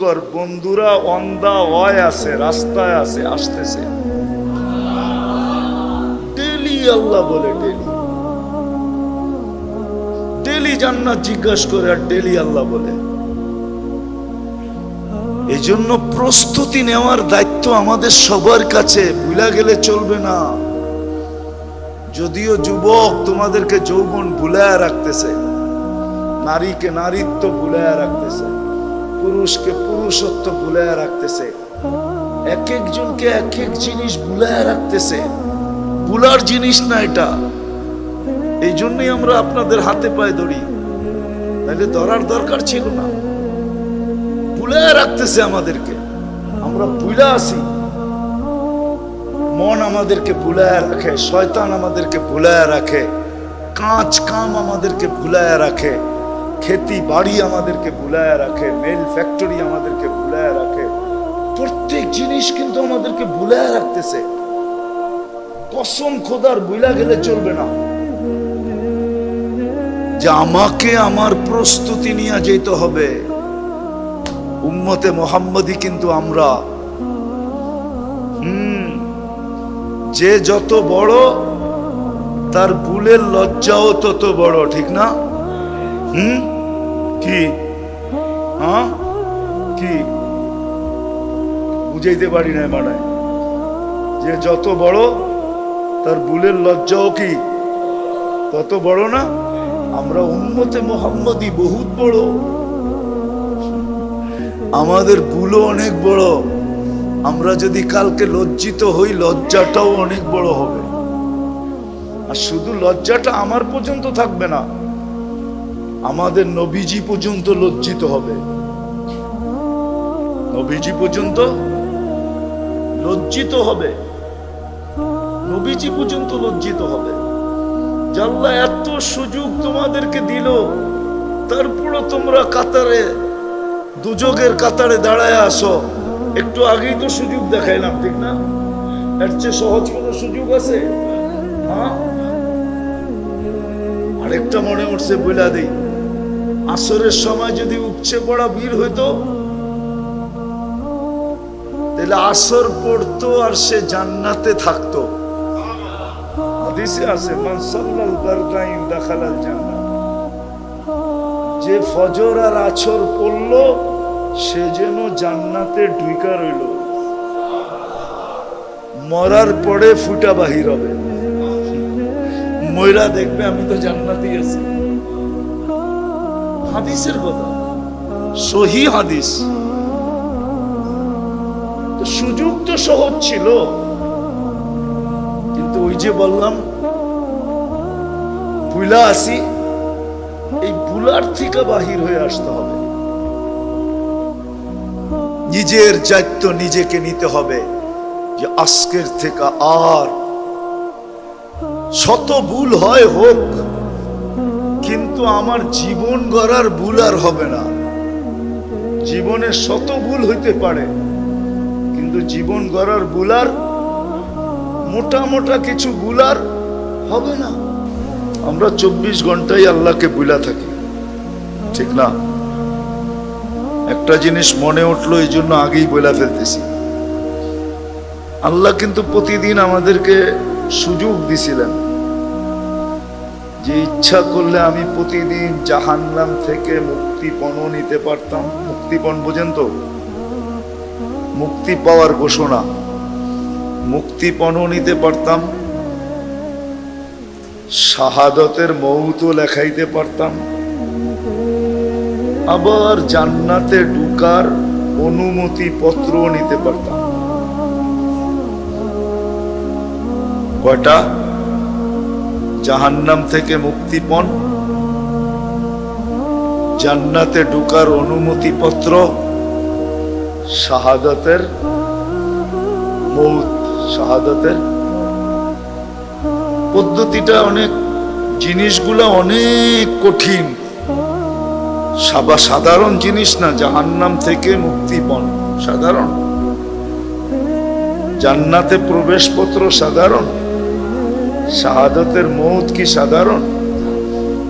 কর, বন্ধুরা অন্ধা হয় আছে, রাস্তায় আছে, আসতেছে। ডেলি আল্লাহ বলে, ডেলি ডেলি জান্নাত জিজ্ঞাসা করে, আর ডেলি আল্লাহ বলে। এই জন্য প্রস্তুতি নেওয়ার দায়িত্ব আমাদের সবার কাছে, ভুলা গেলে চলবে না। যদিও যুবক তোমাদেরকে যৌবন ভুলায়া রাখতেছে, নারীকে নারীত্ব ভুলায়া রাখতেছে, পুরুষকে পুরুষত্ব ভুলায়া রাখতেছে, এক একজনকে এক এক জিনিস ভুলায়া রাখতেছে। ভুলার জিনিস না এটা। এই জন্যই আমরা আপনাদের হাতে পায়ে ধরি, তাহলে ধরার দরকার ছিল না। ভুলায়া রাখতেছে আমাদেরকে, আমরা ভুলা আছি। মন আমাদেরকে ভুলায়া রাখে, শয়তান আমাদেরকে ভুলায়া রাখে, কাজ কাম আমাদেরকে ভুলায়া রাখে, খেতি বাড়ি আমাদেরকে ভুলায়া রাখে, মেল ফ্যাক্টরি আমাদেরকে ভুলায়া রাখে। প্রত্যেক জিনিস কিন্তু আমাদেরকে ভুলায়া রাখতেছে। কসম খোদার ভুলা গেলে চলবে না যে আমাকে আমার প্রস্তুতি নিয়ে যেতে হবে। উম্মতে মুহাম্মদী কিন্তু আমরা। যে যত বড় তার ভুলের লজ্জাও তত বড়, ঠিক না? কি কি বুঝাইতে পারি না মানায়, যে যত বড় তার ভুলের লজ্জাও কি তত বড় না? আমরা উম্মতে মুহাম্মদী বহুত বড়, আমাদের ভুলও অনেক বড়। আমরা যদি কালকে লজ্জিত হই, লজ্জাটাও অনেক বড় হবে। আর শুধু লজ্জাটা আমার পর্যন্ত থাকবে না, আমাদের নবীজি পর্যন্ত লজ্জিত হবে। নবীজি পর্যন্ত লজ্জিত হবে, নবীজি পর্যন্ত লজ্জিত হবে। আল্লাহ এত সুযোগ তোমাদেরকে দিল, তারপরও তোমরা কাতারে, দুযোগের কাতারে দাঁড়ায় আসো। একটু আগেই তো সুযোগ দেখাইলাম, ঠিক না? এর চেয়ে সহজ কোনো সুযোগ আছে? আরেকটা মনে উঠছে, বইলা দেই, আসরের সময় যদি উপচে পড়া ভিড় হইতো, তাহলে আসর পড়তো আর সে জান্নাতে থাকতো। হাদিসে আছে, মান সাল্লাল বারদাইন দাখালাল জান্নাহ। যে ফজর আর আসর পড়লো সে যেন জান্নাতে ঢুইকা রইল। মরার পরে ফুটা বাহির হবে, ময়রা দেখবে আমি তো জান্নাতেই আছি। হাদিসের কথা, সহি হাদিস। সুযোগ তো সহজ ছিল, কিন্তু ওই যে বললাম ভুলা আসি, এই ভুলার থেকে বাহির হয়ে আসতে হবে। নিজের দায়িত্ব নিজেকে নিতে হবে যে আজকের থেকে আর শত ভুল হয় হোক, কিন্তু আমার জীবন গড়ার ভুল আর হবে না। জীবনে শত ভুল হইতে পারে, কিন্তু জীবন গড়ার ভুল আর, মোটা মোটা কিছু ভুল আর হবে না। আমরা 24 ঘন্টাই আল্লাহকে ভুলা থাকি, ঠিক না? একটা জিনিস মনে উঠলো, এই জন্য আগেই বলে ফেলতেছি। আল্লাহ কিন্তু প্রতিদিন আমাদেরকে সুযোগ দিছিলেন যে ইচ্ছা করলে আমি প্রতিদিন জাহান্নাম থেকে মুক্তিপণ নিতে পারতাম। মুক্তিপণ বোঝেন তো? মুক্তি পাওয়ার ঘোষণা। মুক্তিপণ নিতে পারতাম, শাহাদতের মৌতও লেখাইতে পারতাম, আবার জান্নাতে ঢুকার অনুমতি পত্র নিতে পারতাম। কয়টা? জাহান্নাম থেকে মুক্তিপণ, জান্নাতে ঢুকার অনুমতি পত্র, শাহাদাতের মৌত। শাহাদাতের পদ্ধতিটা অনেক, জিনিসগুলা অনেক কঠিন, সাধারণ জিনিস না। জাহান্নাম থেকে মুক্তিপণ সাধারণ, জান্নাতে প্রবেশপত্র সাধারণ, শাহাদাতের মৌত কি সাধারণ?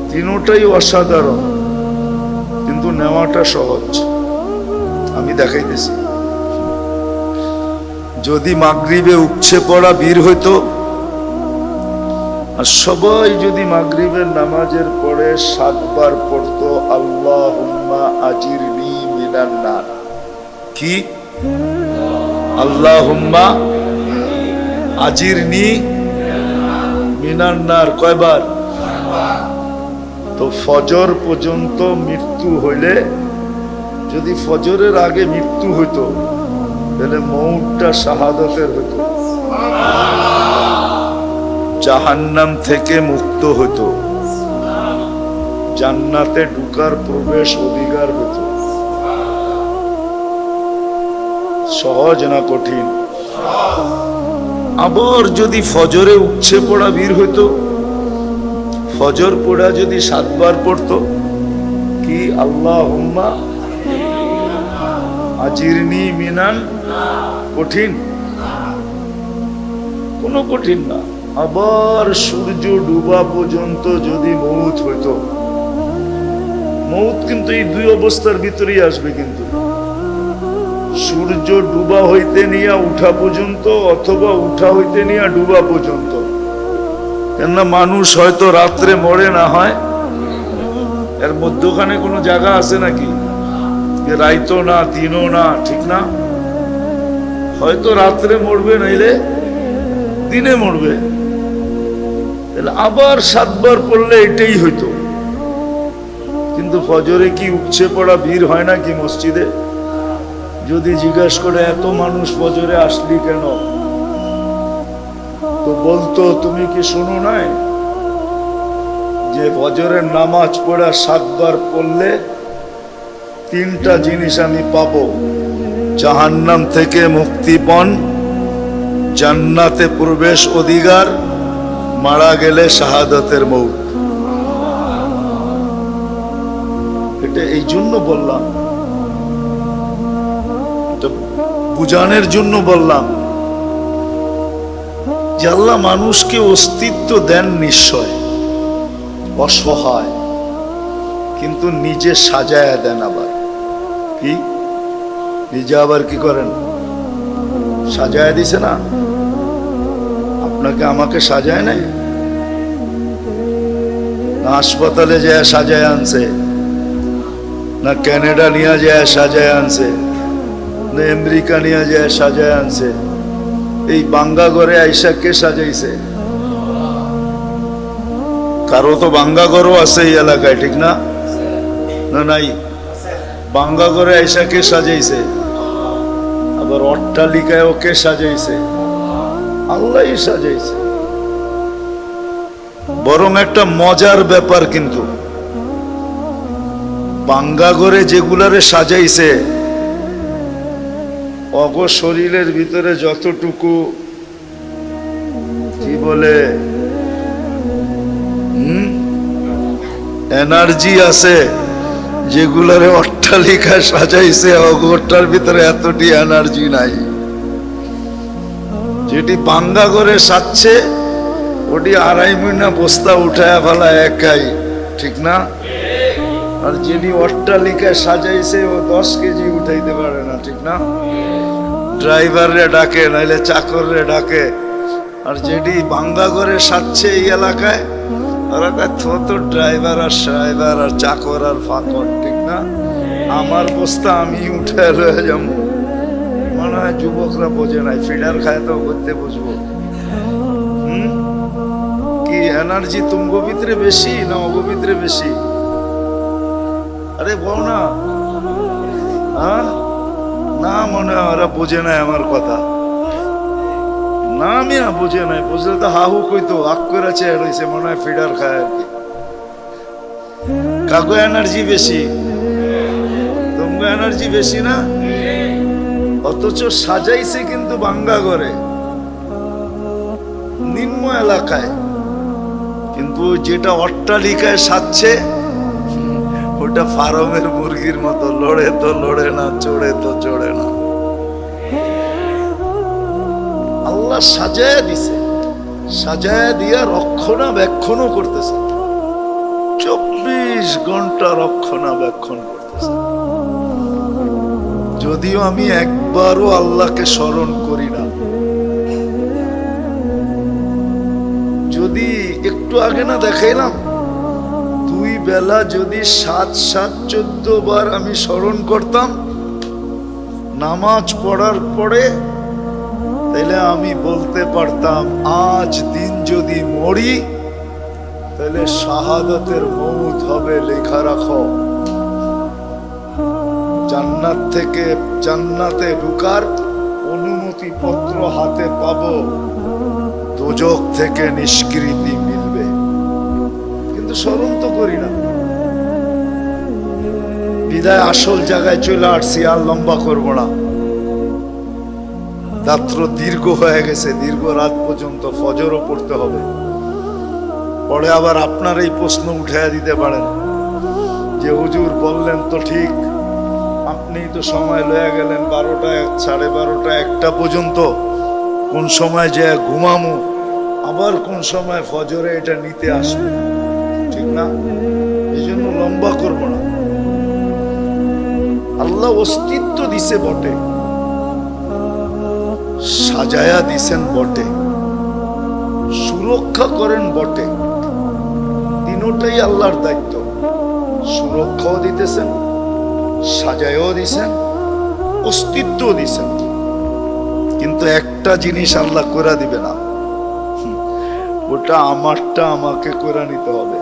তিনটাই অসাধারণ, কিন্তু নেওয়াটা সহজ। আমি দেখাইতেছি। যদি মাগরিবে উপচে পড়া বীর হইতো, আর সবাই যদি মাগরিবের নামাজের পরে 7 বার পড়তো আল্লাহুম্মা আজিরনি মিনান নার। কি? আল্লাহুম্মা আজিরনি মিনান নার কয়বার? তো ফজর পর্যন্ত মৃত্যু হইলে, যদি ফজরের আগে মৃত্যু হইতো তাহলে মউতটা শাহাদাতের হতো, জাহান্নাম থেকে মুক্ত হতো, জান্নাতে ঢুকার প্রবেশ অধিকার হতো। সহজ না কঠিন? আবার যদি ফজরে উপচে পড়া বীর হইতো, ফজর পড়া যদি 7 বার পড়তো, কি আল্লাহুম্মা আজিরনি মিনান, কঠিন? কোনো কঠিন না। আবার সূর্য ডুবা পর্যন্ত যদি মউত হইতো, মউত কিন্তু এই 2 অবস্থার ভিতরেই আসবে, কিন্তু সূর্য ডুবা হইতে নিয়ে উঠা পর্যন্ত, অথবা উঠা হইতে নিয়ে ডুবা পর্যন্ত। কেননা মানুষ হয়তো রাত্রে মরে না হয়, এর মধ্যখানে কোনো জায়গা আছে নাকি? রাইতো না দিনও না, ঠিক না? হয়তো রাত্রে মরবে, নাইলে দিনে মরবে। তাহলে আবার 7 বার পড়লে এটাই হইতো। কিন্তু ফজরে কি উপচে পড়া ভিড় হয় না কি মসজিদে? যদি জিজ্ঞাসা করে এত মানুষ ফজরে আসলি কেন, তো বলতো তুমি কি শোনো নাই যে ফজরের নামাজ পড়া 7 বার পড়লে 3টা জিনিস আমি পাবো, জাহান্নাম থেকে মুক্তিপণ, জান্নাতে প্রবেশ অধিকার, মারা গেলে শাহাদাতের মউত। এটা এই জন্য বললাম, বুঝানোর জন্য বললাম যে আল্লাহ মানুষকে অস্তিত্ব দেন নিশ্চয়, অসহায়, কিন্তু নিজে সাজায়া দেন। আবার কি নিজে আবার কি করেন? সাজায়া দিছে না? আপনাকে আমাকে সাজায় নাই? না হাসপাতালে যায় সাজায় আনছে, না ক্যানাডা নিয়ে যায় সাজায় আনছে, না আমেরিকা নিয়ে যায় সাজায় আনছে। এই বাঙ্গা ঘরে আইসা কে সাজাইছে? কারো তো বাঙ্গা ঘরও আছে এই এলাকায়, ঠিক না? না নাই? বাঙ্গা ঘরে আইসা কে সাজাইছে? আবার অট্টালিকায় কে সাজাইছে? আল্লাহই সাজাইছে। বরং একটা মজার ব্যাপার, কিন্তু বাঙ্গা ঘরে যেগুলারে সাজাইছে, অগ শরীরের ভিতরে যতটুকু কি বলে এনার্জি আছে, যেগুলারে অট্টালিকা সাজাইছে, অগটার ভিতরে এতটি এনার্জি নাই। যেটি বাঙ্গা করে সাজছে, ওটি 2.5 মহিনা বস্তা উঠায় ফেলা একাই, ঠিক না? আর যিনি অট্টালিকায় সাজাইছে, ও 10 কেজি উঠাইতে পারে না, ঠিক না? ড্রাইভাররে ডাকে, নাইলে চাকররে ডাকে। আর যেটি বাঙ্গা করে সাজছে এই এলাকায়, ওরা তো ড্রাইভার আর ড্রাইভার আর চাকর আর ফাকর, ঠিক না? আমার বস্তা আমি উঠে রয়ে যাবো। মনে হয় যুবকরা বোঝে নাই, ফিডার খায় তো করতে বুঝবো। কি এনার্জি তুঙ্গ ভিতরে বেশি না অগ ভিতরে বেশি? আরে বল না। না, মনে হয় ওরা বোঝে নাই আমার কথা। না মিয়া, বুঝে নাই। বুঝলে তো হাহু কইতো, আক করে চেয়ে রয়েছে, মনে হয় ফিডার খায় আর কি। কাগো এনার্জি বেশি, তুঙ্গ এনার্জি বেশি না? অথচ সাজাইছে কিন্তু বাঙ্গা ঘরে, নিম্ন এলাকায়। কিন্তু যেটা অট্টালিকায় সাজছে, ওটা ফার্মের মুরগির মতো, লড়ে তো লড়ে না, চড়ে তো চড়ে না। আল্লাহ সাজায়া দিছে, সাজায়া দিয়া রক্ষণাবেক্ষণও করতেছে, 24 ঘন্টা রক্ষণাবেক্ষণ করতেছে। যদিও আমি একবারও আল্লাহকে স্মরণ করি না। যদি একটু আগে না দেখাইলাম, 2 বেলা যদি 7-7-14 বার আমি স্মরণ করতাম নামাজ পড়ার পরে, তাহলে আমি বলতে পারতাম আজ দিন যদি মরি তাহলে শাহাদাতের মউত হবে, লেখা রাখো। জান্নাত থেকে জান্নাতে ঢুকার অনুমতি পত্র হাতে পাবো, দোজখ থেকে নিষ্কৃতি মিলবে, কিন্তু স্মরণ তো করি না। বিদায় আসল জায়গায় চলে আসছি, আর লম্বা করবো না। রাত্র দীর্ঘ হয়ে গেছে, দীর্ঘ রাত পর্যন্ত, ফজরও পড়তে হবে। পরে আবার আপনার এই প্রশ্ন উঠাইয়া দিতে পারেন যে হুজুর বললেন তো ঠিক, আপনি তো সময় লয়ে গেলেন 12টা 12:30 1টা পর্যন্ত, কোন সময় যে ঘুমামু, আবার কোন সময় ফজরে এটা নিতে আসবে, ঠিক না? এই জন্য লম্বা করব না। আল্লাহ অস্তিত্ব দিছে বটে, সাজায়া দিছেন বটে, সুরক্ষা করেন বটে, তিনটাই আল্লাহর দায়িত্ব। সুরক্ষাও দিতেছেন, সাজায়ও দিছেন, অস্তিত্ব দিছেন। কিন্তু একটা জিনিস আল্লাহ করে দিবে না, ওটা আমারটা আমাকে করে নিতে হবে।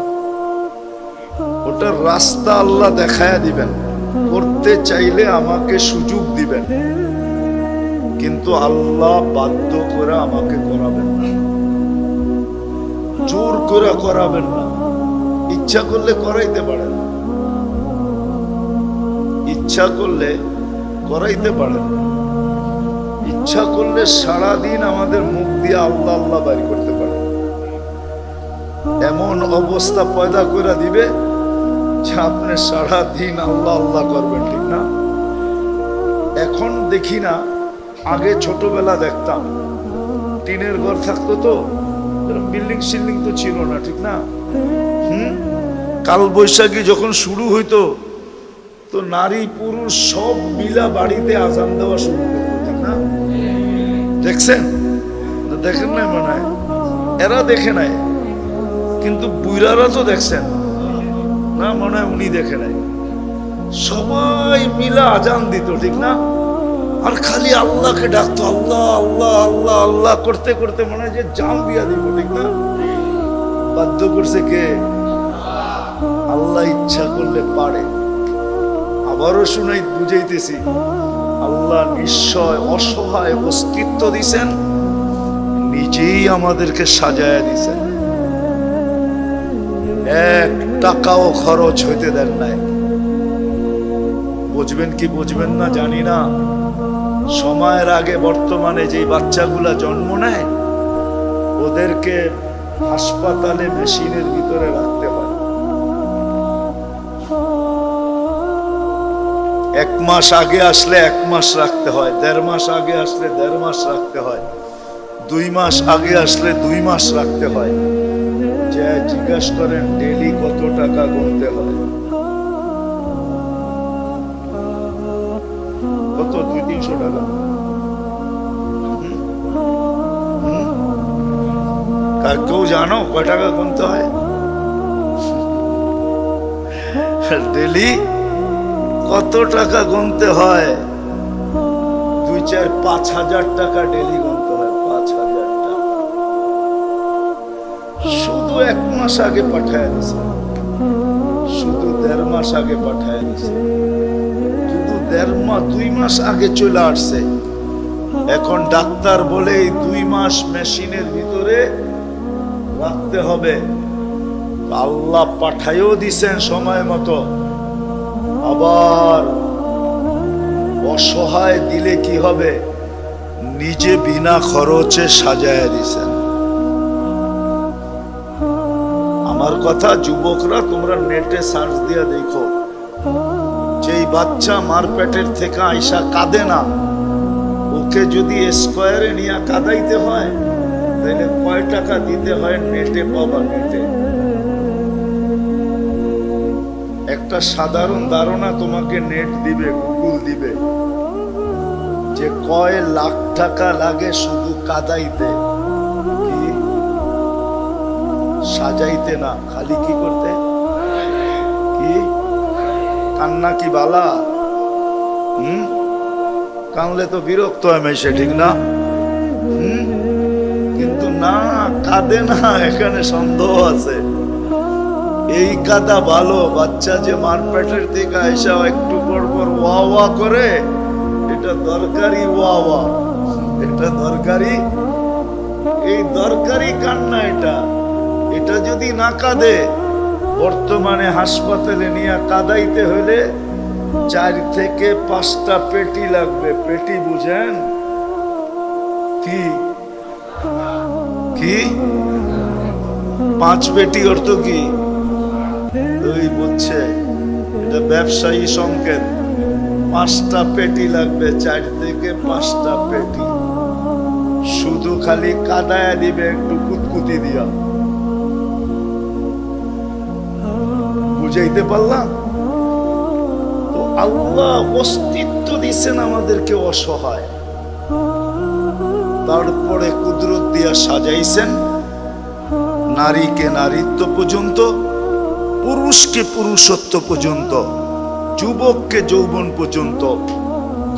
ওটার রাস্তা আল্লাহ দেখায়া দিবেন, করতে চাইলে আমাকে সুযোগ দিবেন, কিন্তু আল্লাহ বাধ্য করে আমাকে করাবেন না, জোর করে করাবেন না। ইচ্ছা করলে করাইতে পারেন, ইচ্ছা করলে করাইতে পারেন, ইচ্ছা করলে সারাদিন আমাদের মুখ দিয়ে আল্লাহ আল্লাহ বাইর করতে পারে। এমন অবস্থা পয়দা করে দিবে যে আপনি সারাদিন আল্লাহ আল্লাহ করবেন, ঠিক না? এখন দেখি না, আগে ছোটবেলা দেখতাম, টিনের ঘর থাকতো তো, বিল্ডিং শিল্ডিং তো ছিল না, ঠিক না? কাল বৈশাখী যখন শুরু হইতো তো নারী পুরুষ সব মিলা বাড়িতে আজান দেওয়া শুরু করতো, ঠিক না? দেখছেন? দেখেন নাই মনে হয়? এরা দেখে নাই, কিন্তু বুইরারা তো দেখছেন না, মনে হয় উনি দেখে নাই। সবাই মিলা আজান দিত, ঠিক না? আর খালি আল্লাহকে ডাকতো, আল্লাহ আল্লাহ আল্লাহ আল্লাহ করতে করতে মনে হয় যে জাম দিয়া দিব, ঠিক না? বাধ্য করছে কে? আল্লাহ ইচ্ছা করলে পারে। আবারও শুনাই বুঝাইতেছি, আল্লাহ নিশ্চয় অসহায় অস্তিত্ব দিছেন, নিজেই আমাদেরকে সাজায়া দিছেন, 1 টাকাও খরচ হইতে দেন নাই। বুঝবেন কি বুঝবেন না জানি না। সময়ের আগে বর্তমানে যে বাচ্চাগুলা জন্ম নেয়, ওদেরকে হাসপাতালে মেশিনের ভিতরে রাখতে হয়। 1 মাস আগে আসলে 1 মাস রাখতে হয়, 1.5 মাস আগে আসলে 1.5 মাস রাখতে হয়, 2 মাস আগে আসলে 2 মাস রাখতে হয়। যে জিজ্ঞাসা করেন ডেলি কত টাকা গুনতে হয়? কত? 200-300 টাকা। কেউ জানো কয় টাকা গুনতে হয়? ডেলি কত টাকা গুনতে হয়? 2-4-5 হাজার টাকা ডেলি গুনতে হয়। 5,000 টাকা শুধু 1 মাস আগে পাঠায় দিছে, শুধু 1.5 মাস আগে পাঠায় দিছে, শুধু 2 মাস আগে চলে আসছে। এখন ডাক্তার বলে এই 2 মাস মেশিনের ভিতরে রাখতে হবে। আল্লাহ পাঠায়ও দিছেন সময় মতো, আবার অসহায় দিলে কি হবে, নিজে বিনা খরচে সাজায় দিছেন। আমার কথা যুবকরা, তোমরা নেটে সার্চ দিয়ে দেখো, যেই বাচ্চা মার পেটের থেকে আইসা কাঁদে না, ওকে যদি স্কয়ারে নিয়ে কাঁদাইতে হয় তাহলে কয় টাকা দিতে হয়? নেটে পাবা, নেটে। একটা সাধারণ ধারণা তোমাকে নেট দিবে, গুগল দিবে, যে কয় লাখ টাকা লাগে শুধু কাদাইতে, কি সাজাইতে না, খালি কি করতে, কি কান্না কি বালা? কানলে তো বিরক্ত হয় মেশে, ঠিক না? কিন্তু না, কাঁদে না, এখানে সন্দেহ আছে। এই কাদা ভালো। বাচ্চা যে মার পেটের থেকে এসে একটু পর পর ওয়া ওয়া করে, এটা দরকারি ওয়া ওয়া, এটা দরকারি, এই দরকারি কান্না। এটা যদি না কাঁদে, বর্তমানে হাসপাতালে নিয়ে কাঁদাইতে হলে 4 থেকে 5টা পেটি লাগবে। পেটি বুঝেন কি? কি 5 পেটি অর্থ কি? ওই বুঝছে, এটা ব্যবসায়ী সংকেত। 5টা পেটি লাগবে, 4 থেকে 5টা পেটি। শুধু খালি কাদায়া দিবে একটু কুতকুতি দিয়া। বুঝাইতে পারলাম তো? আল্লাহ অস্তিত্ব দিচ্ছেন আমাদেরকে অসহায়, তারপরে কুদরত দিয়া সাজাইছেন নারীকে নারীত্ব পর্যন্ত, পুরুষকে পুরুষত্ব পর্যন্ত, যুবককে যৌবন পর্যন্ত,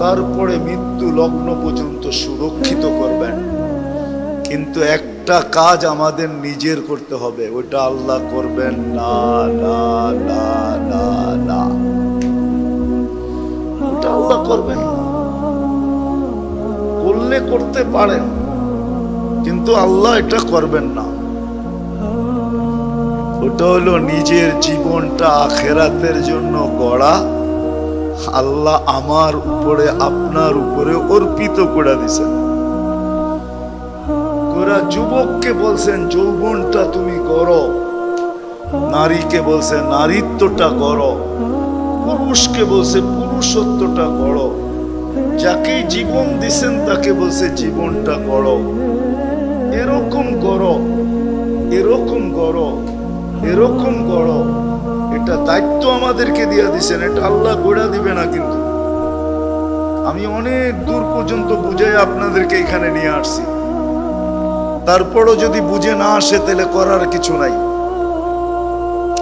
তারপরে মৃত্যু লগ্ন পর্যন্ত সুরক্ষিত করবেন। কিন্তু একটা কাজ আমাদের নিজের করতে হবে, ওটা আল্লাহ করবেন না, না, না, না, না, ওটা আল্লাহ করবেন না। করলে করতে পারেন, কিন্তু আল্লাহ এটা করবেন না। ওটা হলো নিজের জীবনটা আখেরাতের জন্য গড়া। আল্লাহ আমার উপরে আপনার উপরে অর্পিত করে দিছেন। ওরা যুবককে বলছেন যৌবনটা তুমি করো, নারীকে বলছে নারীত্বটা করো, পুরুষকে বলছে পুরুষত্বটা করো। যাকে জীবন দিছেন তাকে বলছে জীবনটা করো, এরকম করো, এরকম করো, এরকম করো। এটা দায়িত্ব আমাদেরকে দিয়ে দিছেন, এটা আল্লাহ গোড়া দিবে না। কিন্তু আমি অনেক দূর পর্যন্ত বুঝাই আপনাদেরকে এখানে নিয়ে আসছি, তারপরও যদি বুঝে না আসে তাহলে করার কিছু নাই।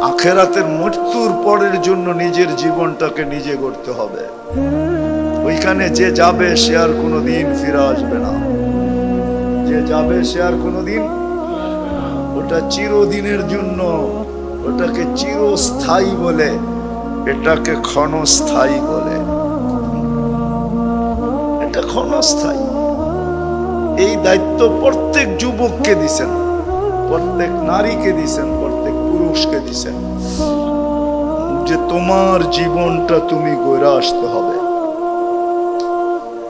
আখেরাতের মৃত্যুর পরের জন্য নিজের জীবনটাকে নিজে গড়তে হবে। ওইখানে যে যাবে সে আর কোনোদিন ফিরে আসবে না। যে যাবে সে আর কোনোদিন, ওটা চিরদিনের জন্য, ওটাকে চিরস্থায়ী বলে, এটাকে ক্ষণস্থায়ী বলে। এটা ক্ষণস্থায়ী। এই দায়িত্ব প্রত্যেক যুবককে দিছেন, প্রত্যেক নারীকে দিছেন, প্রত্যেক পুরুষকে দিছেন, যে তোমার জীবনটা তুমি গড়ে আসতে হবে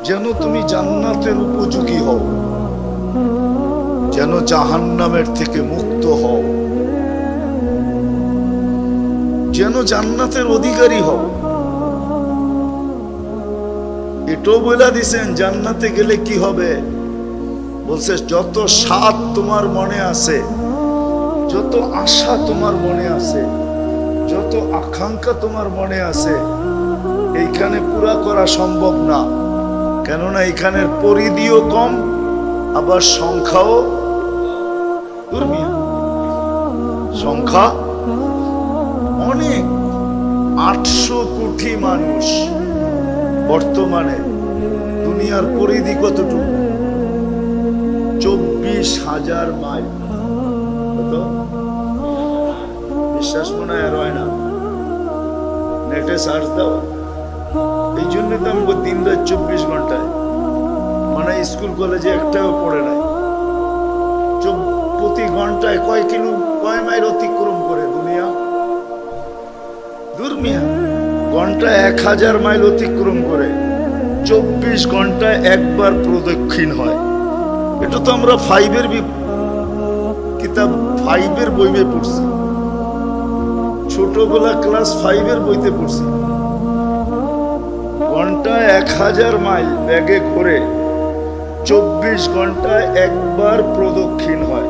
যেন তুমি জান্নাতের উপযোগী হও, যেন জাহান্নামের থেকে মুক্ত হও, যেন জান্নাতের অধিকারী হও। এটাও বলে দিছেন জান্নাতে গেলে কি হবে। বলছে যত স্বাদ তোমার মনে আছে, যত আশা তোমার মনে আছে, যত আকাঙ্ক্ষা তোমার মনে আছে, এইখানে পুরা করা সম্ভব না। কেননা এখানের পরিধিও কম, আবার সংখ্যাও দুর্মিয়া, সংখ্যা অনেক। 800 কোটি মানুষ বর্তমানে। দুনিয়ার পরিধি কতটুকু? 24,000 মাইল। কত? বিশ্বাস মনে হয় না, নেটে সার্চ দাও। এই জন্য তো আমি দিন রাত 24 ঘন্টায়, মানে স্কুল কলেজে একটাও পড়ে নাই। প্রতি ঘন্টায় কয় মাইল অতিক্রম করে দুনিয়া? দুর্মিয়া। ঘন্টায় 1000 মাইল অতিক্রম করে, 24 ঘন্টায় একবার প্রদক্ষিণ হয়। এটা তো আমরা 5-এর কিতাব, 5-এর বইয়ে পড়ছি, ছোটবেলা ক্লাস 5-এর বইতে পড়ছি। ঘন্টায় 1000 মাইল ব্যাগে করে 24 ঘন্টায় একবার প্রদক্ষিণ হয়।